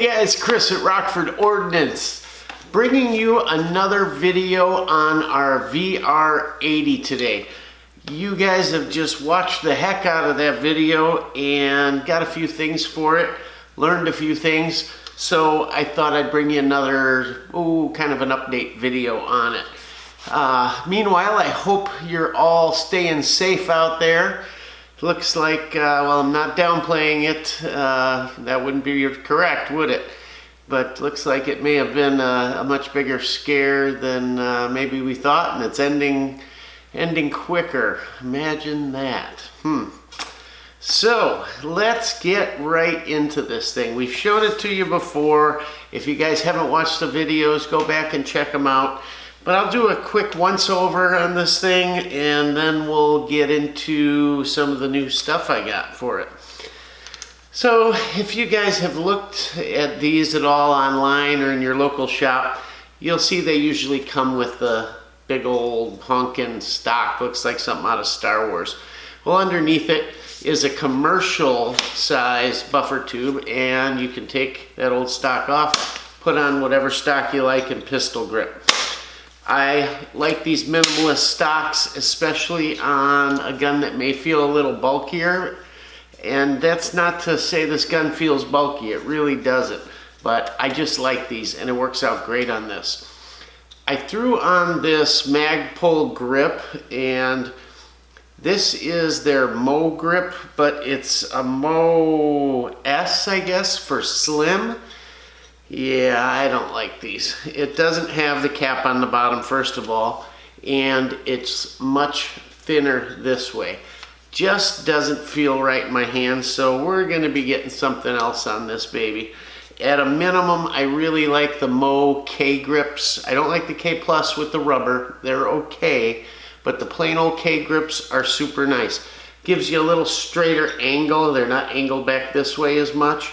Hey guys, Chris at Rockford Ordnance, bringing you another video on our VR-80 today. You guys have just watched the heck out of that video and got a few things for it, learned a few things, so I thought I'd bring you another, kind of an update video on it. Meanwhile, I hope you're all staying safe out there. Looks like, well, I'm not downplaying it, that wouldn't be correct, would it? But looks like it may have been a much bigger scare than maybe we thought, and it's ending quicker. Imagine that. So, let's get right into this thing. We've showed it to you before. If you guys haven't watched the videos, go back and check them out. But I'll do a quick once-over on this thing, and then we'll get into some of the new stuff I got for it. So, if you guys have looked at these at all online or in your local shop, you'll see they usually come with the big old honkin' stock. Looks like something out of Star Wars. Well, underneath it is a commercial size buffer tube, and you can take that old stock off, put on whatever stock you like, and pistol grip. I like these minimalist stocks, especially on a gun that may feel a little bulkier. And that's not to say this gun feels bulky, it really doesn't. But I just like these, and it works out great on this. I threw on this Magpul grip, and this is their Mo grip, but it's a Mo S, I guess, for slim. Yeah, I don't like these. It doesn't have the cap on the bottom, first of all, and it's much thinner this way. Just doesn't feel right in my hands, so we're going to be getting something else on this baby. At a minimum, I really like the Mo K grips. I don't like the K Plus with the rubber. They're okay, but the plain old K grips are super nice. Gives you a little straighter angle. They're not angled back this way as much.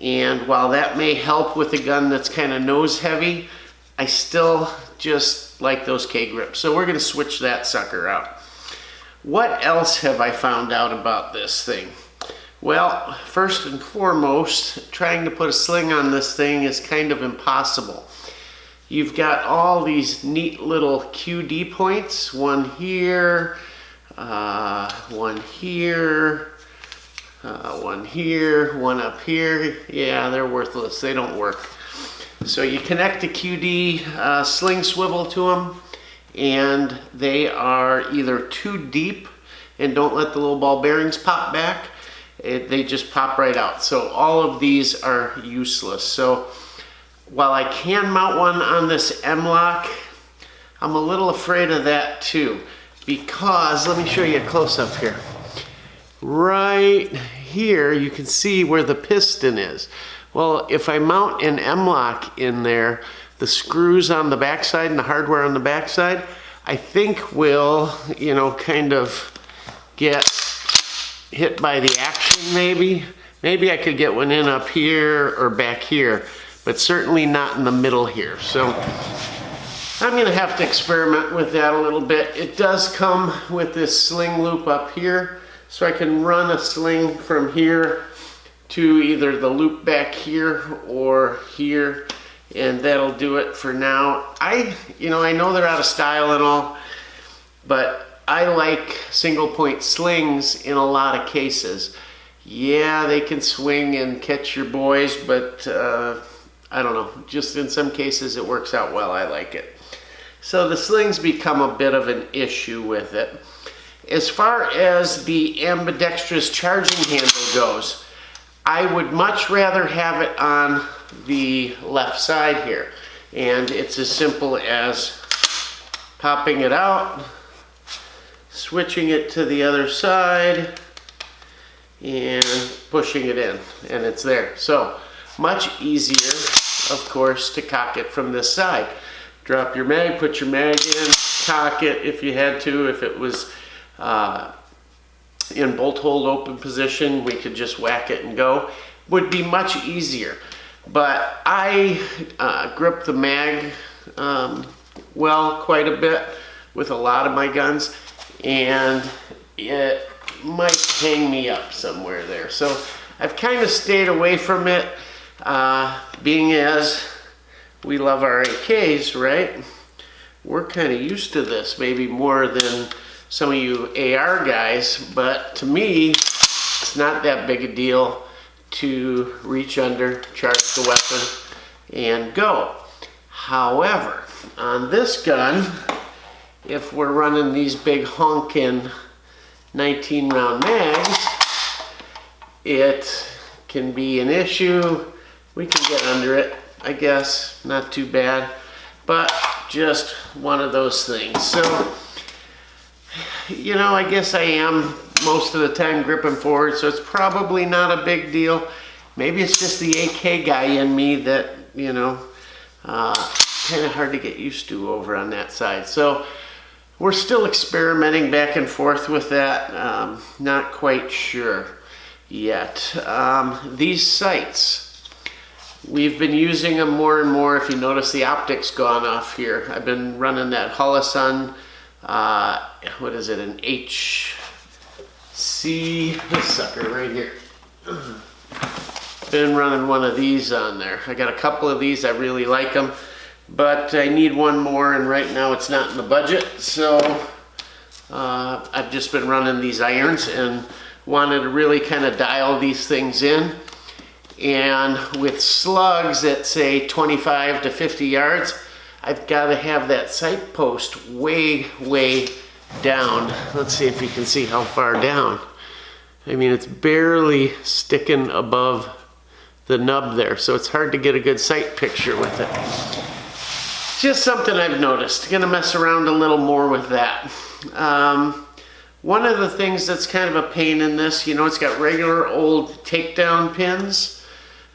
And while that may help with a gun that's kind of nose heavy, I still just like those K grips. So we're going to switch that sucker out. What else have I found out about this thing? Well, first and foremost, trying to put a sling on this thing is kind of impossible. You've got all these neat little QD points, one here, one here, one here, one up here. Yeah, they're worthless. They don't work. So you connect a QD sling swivel to them, and they are either too deep and don't let the little ball bearings pop back. They just pop right out. So all of these are useless. So while I can mount one on this M-LOK, I'm a little afraid of that too, because let me show you a close-up here. Right here you can see where the piston is. Well, if I mount an M-LOK in there, the screws on the backside and the hardware on the backside, I think will, kind of get hit by the action maybe. Maybe I could get one in up here or back here, but certainly not in the middle here. So I'm gonna have to experiment with that a little bit. It does come with this sling loop up here, so I can run a sling from here to either the loop back here or here, and that'll do it for now. I know they're out of style and all, but I like single point slings in a lot of cases. Yeah, they can swing and catch your boys, but I don't know, just in some cases it works out well. I like it. So the slings become a bit of an issue with it. As far as the ambidextrous charging handle goes, I would much rather have it on the left side here. And it's as simple as popping it out, switching it to the other side, and pushing it in, and it's there. So much easier, of course, to cock it from this side. Drop your mag, put your mag in, cock it if you had to. If it was in bolt hold open position, we could just whack it and go. Would be much easier. But I grip the mag well quite a bit with a lot of my guns, and it might hang me up somewhere there. So I've kind of stayed away from it. Being as we love our AKs, right? We're kind of used to this, maybe more than some of you AR guys, but to me, it's not that big a deal to reach under, charge the weapon, and go. However, on this gun, if we're running these big honkin' 19 round mags, it can be an issue. We can get under it, I guess, not too bad, but just one of those things. So, you know, I guess I am most of the time gripping forward, so it's probably not a big deal. Maybe it's just the AK guy in me that, you know, kind of hard to get used to over on that side. So we're still experimenting back and forth with that. Not quite sure yet. These sights, we've been using them more and more. If you notice, the optic's gone off here. I've been running that Holosun, what is it, an HC, this sucker right here. Been running one of these on there. I got a couple of these, I really like them, but I need one more, and right now it's not in the budget, so I've just been running these irons and wanted to really kind of dial these things in. And with slugs at say 25 to 50 yards, I've got to have that sight post way down. Let's see if you can see how far down. I mean, it's barely sticking above the nub there, so it's hard to get a good sight picture with it. Just something I've noticed. Gonna mess around a little more with that. One of the things that's kind of a pain in this, you know, it's got regular old takedown pins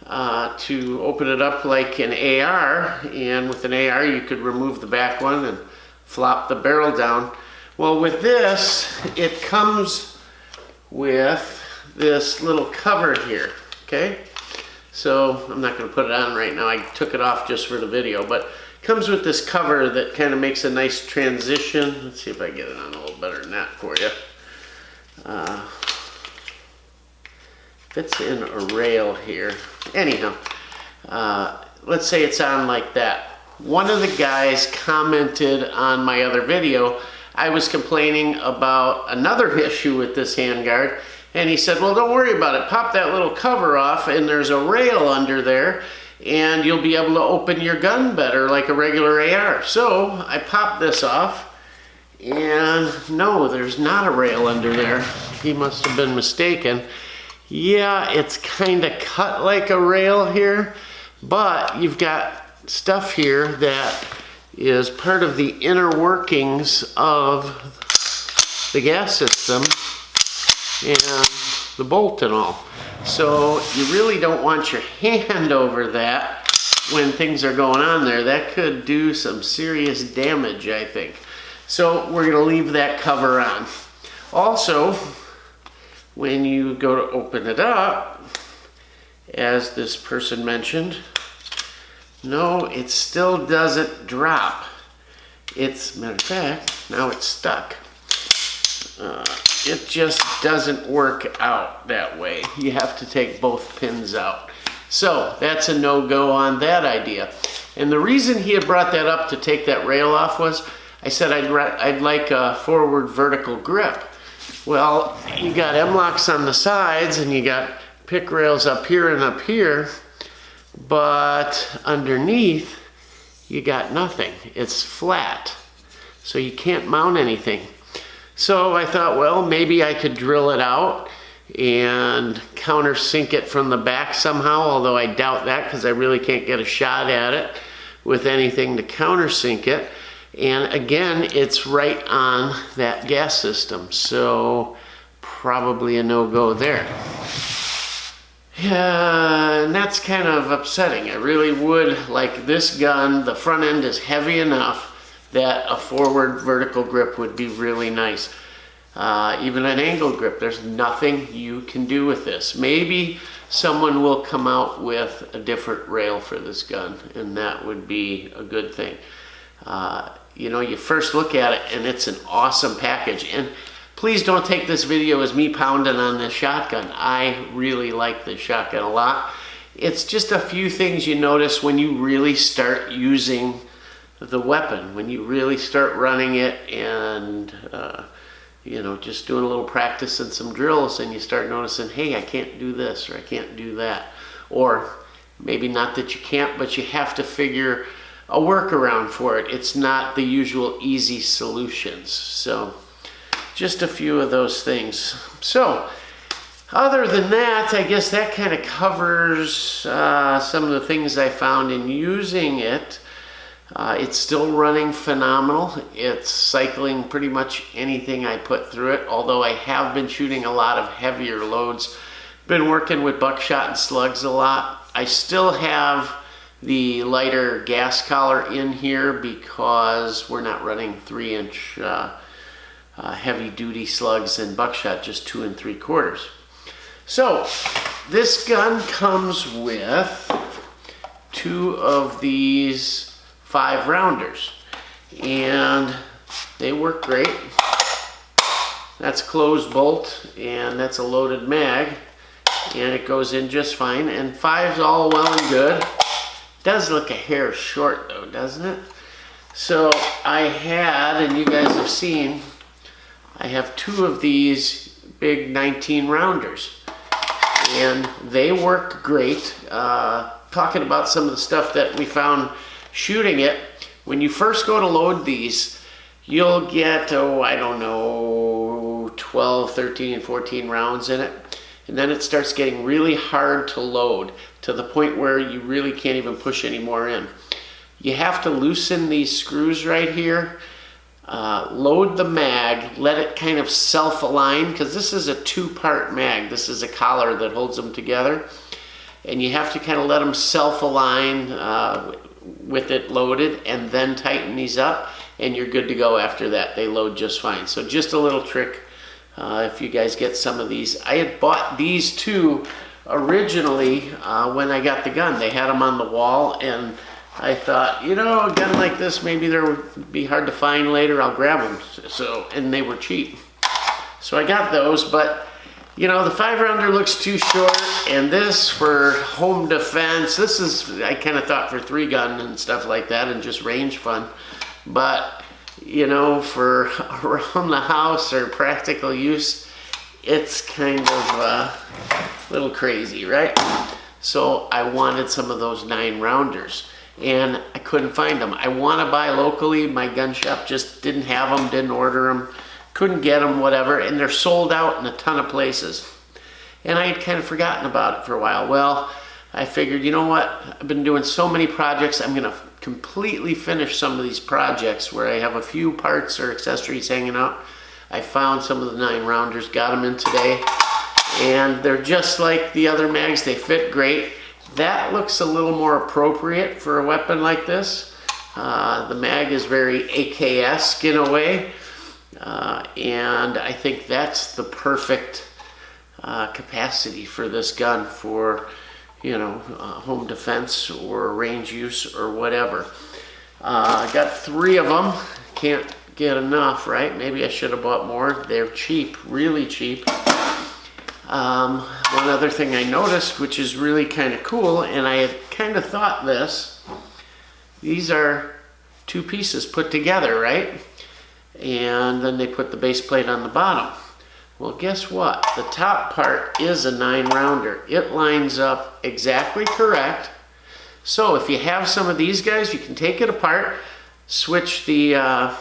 to open it up like an AR, and with an AR you could remove the back one and flop the barrel down. Well, with this, it comes with this little cover here, okay? So I'm not going to put it on right now. I took it off just for the video, but it comes with this cover that kind of makes a nice transition. Let's see if I get it on a little better than that for you. Fits in a rail here. Anyhow, let's say it's on like that. One of the guys commented on my other video, I was complaining about another issue with this handguard, and he said, well, don't worry about it. Pop that little cover off and there's a rail under there and you'll be able to open your gun better like a regular AR. So I popped this off and no, there's not a rail under there. He must have been mistaken. Yeah, it's kind of cut like a rail here, but you've got stuff here that is part of the inner workings of the gas system and the bolt and all. So you really don't want your hand over that when things are going on there. That could do some serious damage, I think. So we're going to leave that cover on. Also, when you go to open it up, as this person mentioned, no, it still doesn't drop. It's, matter of fact, now it's stuck. It just doesn't work out that way. You have to take both pins out. So that's a no-go on that idea. And the reason he had brought that up to take that rail off was, I said I'd like a forward vertical grip. Well, you got M-locks on the sides and you got pick rails up here and up here, but underneath you got nothing. It's flat, so you can't mount anything. So I thought, well, maybe I could drill it out and countersink it from the back somehow, although I doubt that because I really can't get a shot at it with anything to countersink it. And again, it's right on that gas system, so probably a no-go there. Yeah, and that's kind of upsetting. I really would like this gun. The front end is heavy enough that a forward vertical grip would be really nice. Even an angle grip, there's nothing you can do with this. Maybe someone will come out with a different rail for this gun, and that would be a good thing. You know, you first look at it and it's an awesome package. And please don't take this video as me pounding on this shotgun. I really like this shotgun a lot. it's just a few things you notice when you really start using the weapon, when you really start running it and you know, just doing a little practice and some drills, and you start noticing, hey, I can't do this or I can't do that. Or maybe not that you can't, but you have to figure a workaround for it. It's not the usual easy solutions. So just a few of those things. So other than that, I guess that kind of covers some of the things I found in using it. It's still running phenomenal. It's cycling pretty much anything I put through it, although I have been shooting a lot of heavier loads. Been working with buckshot and slugs a lot. I still have the lighter gas collar in here because we're not running 3-inch heavy duty slugs and buckshot, just 2 3/4. So this gun comes with 2 of these 5-rounders, and they work great. That's closed bolt, and that's a loaded mag, and it goes in just fine. And 5's all well and good. Does look a hair short though, doesn't it? So I had, and you guys have seen, I have 2 of these big 19 rounders, and they work great. Talking about some of the stuff that we found shooting it, when you first go to load these, you'll get, I don't know, 12, 13, 14 rounds in it. And then it starts getting really hard to load to the point where you really can't even push any more in. You have to loosen these screws right here, load the mag, let it kind of self-align, because this is a 2-part mag. This is a collar that holds them together. And you have to kind of let them self-align with it loaded, and then tighten these up, and you're good to go after that. They load just fine. So just a little trick if you guys get some of these. I had bought these 2 originally when I got the gun. They had them on the wall, and I thought, you know, a gun like this, maybe there would be hard to find later. I'll grab them. So, and they were cheap. So I got those, but you know, the 5-rounder looks too short, and this for home defense, this is, I kind of thought for 3-gun and stuff like that, and just range fun. But, you know, for around the house or practical use, it's kind of a little crazy, right? So I wanted some of those 9-rounders, and I couldn't find them. I want to buy locally. My gun shop just didn't have them, didn't order them. Couldn't get them, whatever, and they're sold out in a ton of places. And I had kind of forgotten about it for a while. Well, I figured, you know what? I've been doing so many projects, I'm going to completely finish some of these projects where I have a few parts or accessories hanging out. I found some of the 9-rounders, got them in today, and they're just like the other mags. They fit great. That looks a little more appropriate for a weapon like this. The mag is very AK-esque in a way. And I think that's the perfect capacity for this gun for, you know, home defense or range use or whatever. I got 3 of them. Can't get enough, right? Maybe I should have bought more. They're cheap, really cheap. One other thing I noticed, which is really kind of cool, and I had kind of thought this, these are 2 pieces put together, right? And then they put the base plate on the bottom. Well, guess what? The top part is a 9-rounder. It lines up exactly correct. So if you have some of these guys, you can take it apart, switch the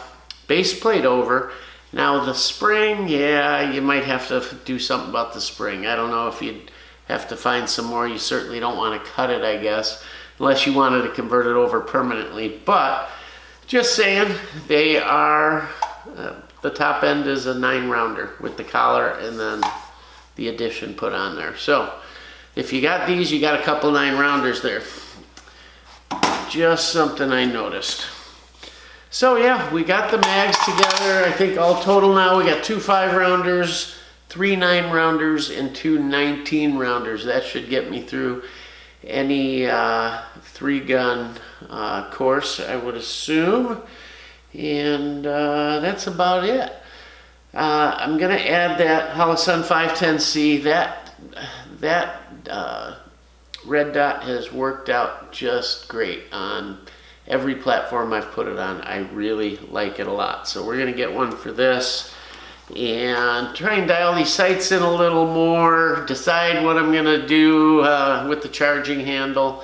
base plate over. Now the spring, yeah, you might have to do something about the spring. I don't know if you'd have to find some more. You certainly don't want to cut it, I guess, unless you wanted to convert it over permanently. But just saying, they are, the top end is a 9-rounder with the collar and then the addition put on there. So if you got these, you got a couple 9-rounders there. Just something I noticed. So yeah, we got the mags together. I think all total now we got 2 5-rounders, 3 9-rounders, and 2 19-rounders. That should get me through any 3-gun course, I would assume. And that's about it. I'm going to add that Holosun 510C. That red dot has worked out just great on every platform I've put it on. I really like it a lot. So we're gonna get one for this and try and dial these sights in a little more, decide what I'm gonna do with the charging handle,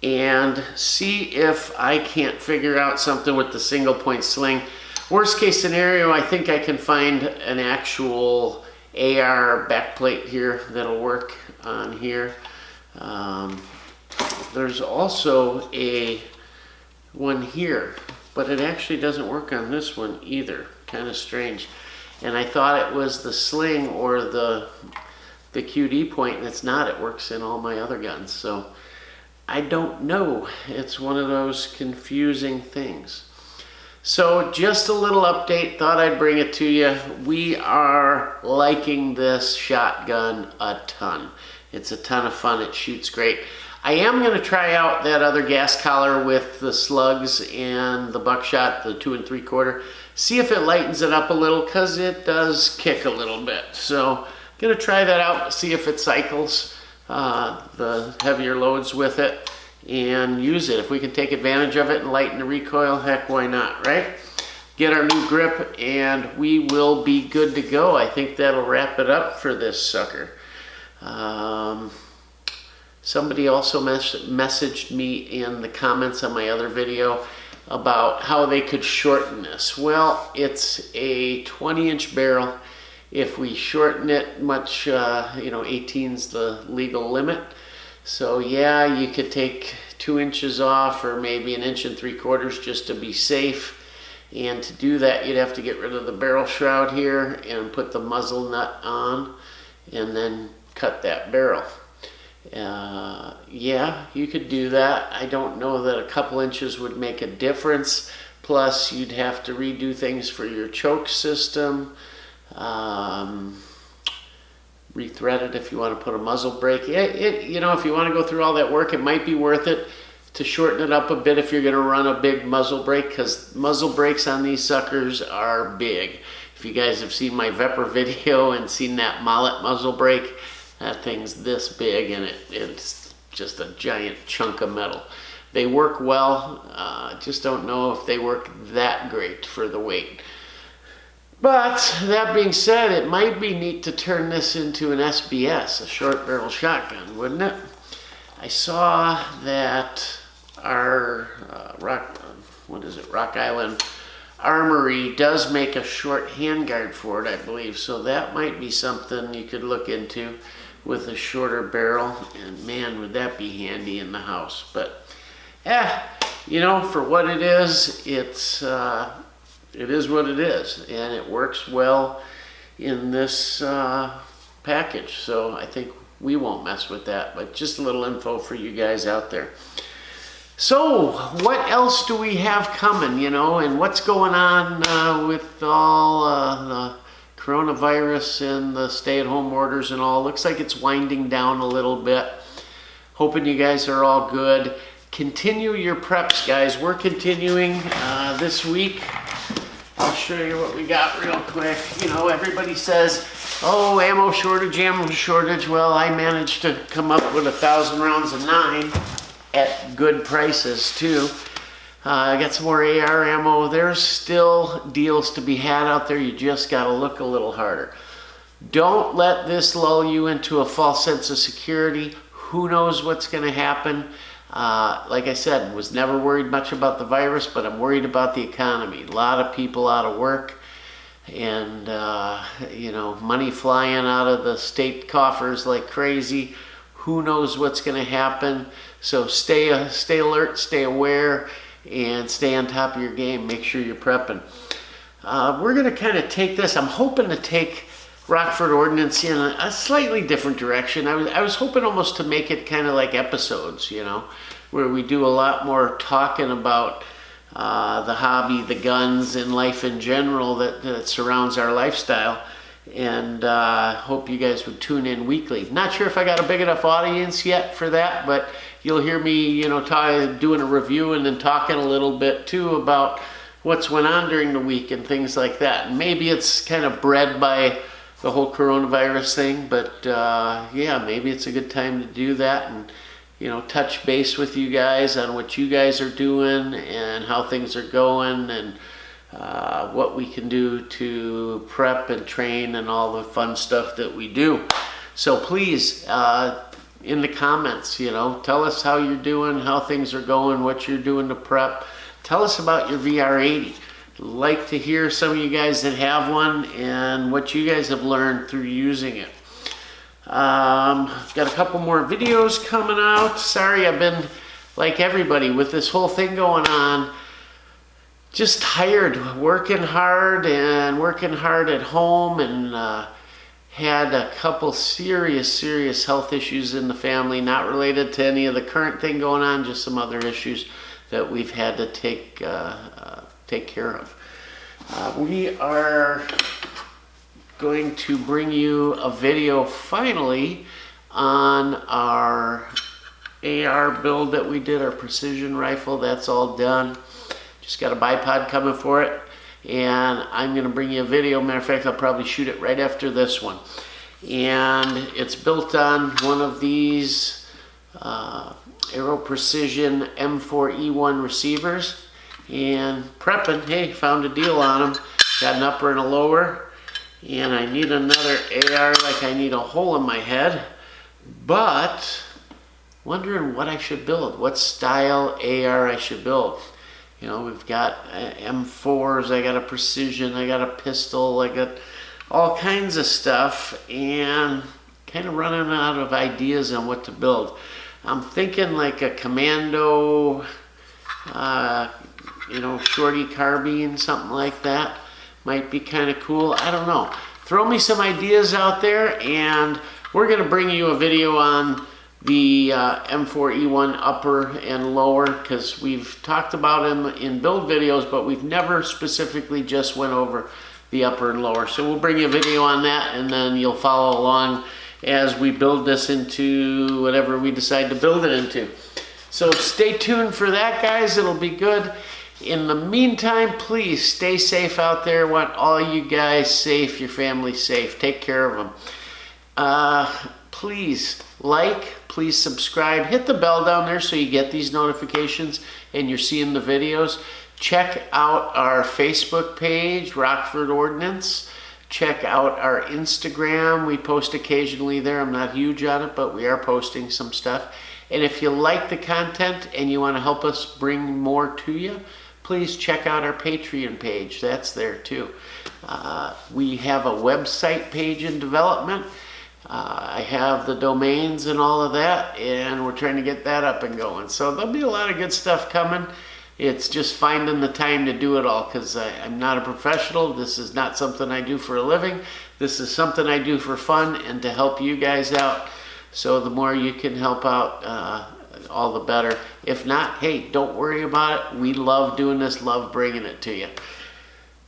and see if I can't figure out something with the single point sling. Worst case scenario, I think I can find an actual AR backplate here that'll work on here. There's also a one here, but it actually doesn't work on this one either. Kind of strange. And I thought it was the sling or the QD point, and it's not. It works in all my other guns. So I don't know. It's one of those confusing things. So just a little update, thought I'd bring it to you. We are liking this shotgun a ton. It's a ton of fun, it shoots great. I am gonna try out that other gas collar with the slugs and the buckshot, the 2 3/4. See if it lightens it up a little, cause it does kick a little bit. So gonna try that out, see if it cycles the heavier loads with it, and use it. If we can take advantage of it and lighten the recoil, heck, why not, right? Get our new grip and we will be good to go. I think that'll wrap it up for this sucker. Somebody also messaged me in the comments on my other video about how they could shorten this. Well, it's a 20-inch barrel. If we shorten it much, 18's the legal limit. So yeah, you could take 2 inches off or maybe 1 3/4 inches just to be safe. And to do that, you'd have to get rid of the barrel shroud here and put the muzzle nut on and then cut that barrel. Yeah, you could do that. I don't know that a couple inches would make a difference. Plus, you'd have to redo things for your choke system. Rethread it if you want to put a muzzle brake. If you want to go through all that work, it might be worth it to shorten it up a bit if you're going to run a big muzzle brake, because muzzle brakes on these suckers are big. If you guys have seen my Vepr video and seen that mallet muzzle brake, that thing's this big and it's just a giant chunk of metal. They work well, just don't know if they work that great for the weight. But that being said, it might be neat to turn this into an SBS, a short barrel shotgun, wouldn't it? I saw that our Rock Island Armory does make a short handguard for it, I believe. So that might be something you could look into with a shorter barrel. And man, would that be handy in the house. But for what it is, it is what it is, and it works well in this package. So I think we won't mess with that, but just a little info for you guys out there. So what else do we have coming, and what's going on with all the coronavirus and the stay-at-home orders and all? Looks like it's winding down a little bit. Hoping you guys are all good. Continue your preps, guys. We're continuing this week. I'll show you what we got real quick. Everybody says, oh, ammo shortage. Well, I managed to come up with 1,000 rounds of 9 at good prices too. I got some more AR ammo. There's still deals to be had out there. You just got to look a little harder. Don't let this lull you into a false sense of security. Who knows what's going to happen? Like I said, was never worried much about the virus, but I'm worried about the economy. A lot of people out of work and, money flying out of the state coffers like crazy. Who knows what's going to happen? So stay alert, stay aware, and stay on top of your game. Make sure you're prepping. We're going to kind of take this. I'm hoping to take Rockford Ordnance in a slightly different direction. I was hoping almost to make it kind of like episodes, where we do a lot more talking about the hobby, the guns, and life in general that surrounds our lifestyle. And hope you guys would tune in weekly. Not sure if I got a big enough audience yet for that, but you'll hear me, doing a review and then talking a little bit too about what's went on during the week and things like that. And maybe it's kind of bred by the whole coronavirus thing, but maybe it's a good time to do that and touch base with you guys on what you guys are doing and how things are going, and what we can do to prep and train and all the fun stuff that we do. So please, in the comments, tell us how you're doing, how things are going, what you're doing to prep. Tell us about your VR-80. Like to hear some of you guys that have one and what you guys have learned through using it. Got a couple more videos coming out. Sorry, I've been like everybody with this whole thing going on. Just tired, working hard at home, and had a couple serious health issues in the family, not related to any of the current thing going on, just some other issues that we've had to take care of. We are going to bring you a video finally on our AR build that we did, our precision rifle. That's all done. Just got a bipod coming for it, and I'm going to bring you a video. Matter of fact, I'll probably shoot it right after this one. And it's built on one of these Aero Precision M4E1 receivers. And prepping, hey, found a deal on them. Got an upper and a lower, and I need another AR, like I need a hole in my head, but wondering what I should build, what style AR I should build. We've got M4s, I got a precision, I got a pistol, I got all kinds of stuff, and kind of running out of ideas on what to build. I'm thinking like a commando, shorty carbine, something like that. Might be kind of cool. I don't know. Throw me some ideas out there, and we're going to bring you a video on the M4E1 upper and lower, because we've talked about them in build videos, but we've never specifically just went over the upper and lower. So we'll bring you a video on that, and then you'll follow along as we build this into whatever we decide to build it into. So stay tuned for that, guys. It'll be good. In the meantime, please stay safe out there. Want all you guys safe, your family safe. Take care of them. Please please subscribe. Hit the bell down there so you get these notifications and you're seeing the videos. Check out our Facebook page, Rockford Ordnance. Check out our Instagram. We post occasionally there. I'm not huge on it, but we are posting some stuff. And if you like the content and you want to help us bring more to you, please check out our Patreon page. That's there too. We have a website page in development. I have the domains and all of that, and we're trying to get that up and going. So there'll be a lot of good stuff coming. It's just finding the time to do it all, because I'm not a professional. This is not something I do for a living. This is something I do for fun and to help you guys out. So the more you can help out, all the better. If not, hey, don't worry about it. We love doing this, love bringing it to you.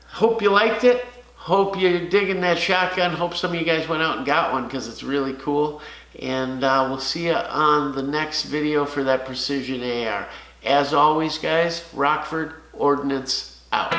Hope you liked it. Hope you're digging that shotgun. Hope some of you guys went out and got one, because it's really cool. And we'll see you on the next video for that precision AR. As always, guys, Rockford Ordnance out.